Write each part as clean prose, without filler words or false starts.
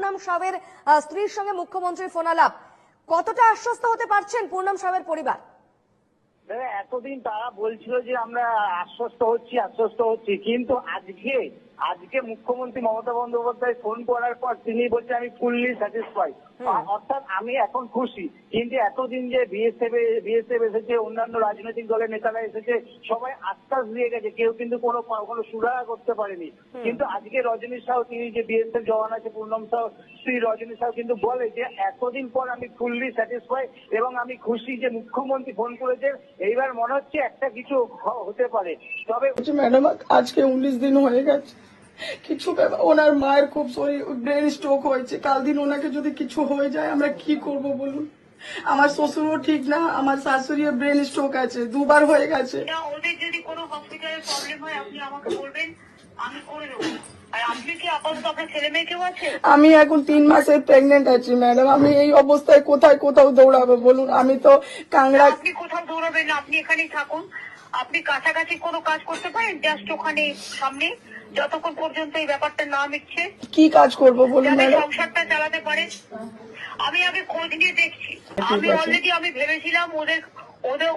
পূর্ণম সাহের স্ত্রীর সঙ্গে মুখ্যমন্ত্রীর ফোনালাপ, কতটা আশ্বস্ত হতে পারছেন পূর্ণম সাহের পরিবার? এতদিন তারা বলছিল যে আমরা আশ্বস্ত হচ্ছি, কিন্তু আজকে মুখ্যমন্ত্রী মমতা বন্দ্যোপাধ্যায় ফোন করার পর তিনি বলছেন আমি ফুললি স্যাটিসফাইড, অর্থাৎ আমি এখন খুশি। কিন্তু এতদিন যে বিএসএফ এসেছে, অন্যান্য রাজনৈতিক দলের নেতারা এসেছে, সবাই আশ্বাস দিয়ে গেছে, কেউ কিন্তু কোনো সুরাহা করতে পারেনি। কিন্তু আজকে রজনী সাহু, তিনি যে বিএসএফ জওয়ান আছে পূর্ণম সাহু শ্রী রজনী সাহু কিন্তু বলে যে এতদিন পর আমি ফুললি স্যাটিসফাইড এবং আমি খুশি যে মুখ্যমন্ত্রী ফোন করেছেন, এইবার মনে হচ্ছে একটা কিছু হতে পারে। তবে ম্যাডাম আজকে 19 দিন হয়ে গেছে, কিছু ওনার মায়ের খুব শরীর ব্রেন স্ট্রোক হয়েছে, কাল দিন ওনাকে যদি কিছু হয়ে যায় আমরা কি করব বলুন? আমার শ্বশুরও ঠিক না, আমার শাশুড়ির ব্রেন স্ট্রোক আছে, দুবার হয়ে গেছে। ওদের যদি কোনো হসপিটালে প্রবলেম হয় আপনি আমাকে বলবেন, আমি করে দেবো। আর আপনি কি আপাতত আপনার ছেলে মেয়ে কেউ আছে? আমি এখন 3 মাসের প্রেগনেন্ট আছি ম্যাডাম, আমি এই অবস্থায় কোথাও দৌড়াবো বলুন? আমি তো কাংড়া। আপনি কোথাও দৌড়াবেন না, আপনি এখানেই থাকুন। আপনি কাছাকাছি কোনো কাজ করতে পারেন, জাস্ট ওখানে সামনে, যতক্ষণ পর্যন্ত এই ব্যাপারটা না মিটছে। কি কাজ করব বলুন ম্যাডাম? সংসারটা চালাতে পারেন। আমি আগে খোঁজ নিয়ে দেখছি। আমি অলরেডি ভেবেছিলাম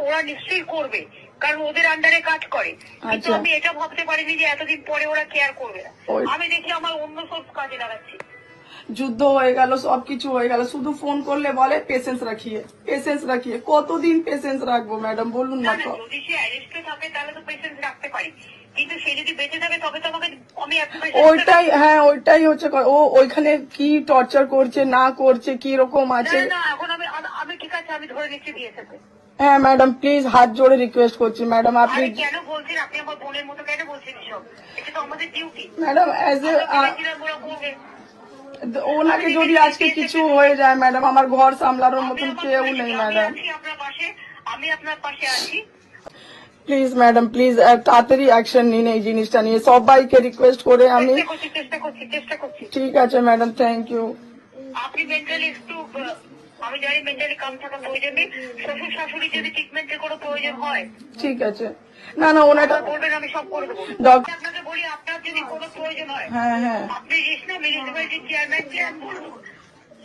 ওরা নিশ্চয়ই করবে, কারণ ওদের আন্ডারে কাজ করে। কিন্তু আমি এটা ভাবতে পারিনি যে এতদিন পরে ওরা কেয়ার করবে না। আমি দেখি আমার অন্য সব কাজে লাগাচ্ছি। যুদ্ধ হয়ে গেল, সবকিছু হয়ে গেল, শুধু ফোন করলে বলে পেশেন্স রাখিয়ে। কতদিন পেশেন্স রাখবো ম্যাডাম বলুন না? যদি সে অ্যারেস্টে থাকে তাহলে তো পেশেন্স রাখতে পারি, কিন্তু সে যদি বেঁচে থাকে তবে তো আমাকে ওইটাই হচ্ছে। ও ওইখানে কি টর্চার করছে না করছে, কি রকম আছে? না, এখন আমি ঠিক আছে, আমি ধরে নিচ্ছি দিয়েছে। হ্যাঁ ম্যাডাম, প্লিজ হাত জোড়ে রিকোয়েস্ট করছি ম্যাডাম, আপনি কেন বলছেন? আপনি আমার বোনের মতো কেন বলছেন এসব? এটা তো আমাদের ডিউটি ম্যাডাম। ওনাকে যদি আজকে কিছু হয়ে যায় ম্যাডাম, আমার ঘর সামলানোর মতন কেউ নেই ম্যাডাম। আমি আপনার পাশে আছি। প্লিজ ম্যাডাম, প্লিজ তাড়াতাড়ি অ্যাকশন নিন এই জিনিসটা নিয়ে, সবাইকে রিকোয়েস্ট করে আমি। চেষ্টা করছি। ঠিক আছে ম্যাডাম, থ্যাংক ইউ। আপনি মেন্টালি একটু, আমি জানি মেন্টালি কাম থাকা প্রয়োজন নেই। শ্বশুর শাশুড়ি যদি ট্রিটমেন্টের কোনো প্রয়োজন হয় ঠিক আছে। না ওনাটা বলবেন, আমি সব করে দেবো। আপনাকে বলি, আপনার যদি কোনো প্রয়োজন হয়, হ্যাঁ আপনি মিউনিসিপ্যালিটি চেয়ারম্যান বলুন,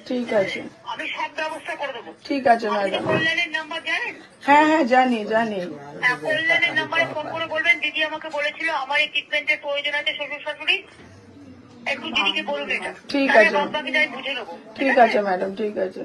ঠিক আছে, আমি সব ব্যবস্থা করে দেবো। ঠিক আছে ম্যাডাম। কল্যাণের নাম্বার জানেন? হ্যাঁ জানি। কল্যাণের নাম্বারে ফোন করে বলবেন দিদি আমাকে বলেছিল আমার এই ট্রিটমেন্টের প্রয়োজন আছে শ্বশুর শাশুড়ি, একটু দিদিকে বলুন এটা। ঠিক আছে, আপনাকে যাই বুঝে নেবো। ঠিক আছে ম্যাডাম, ঠিক আছে।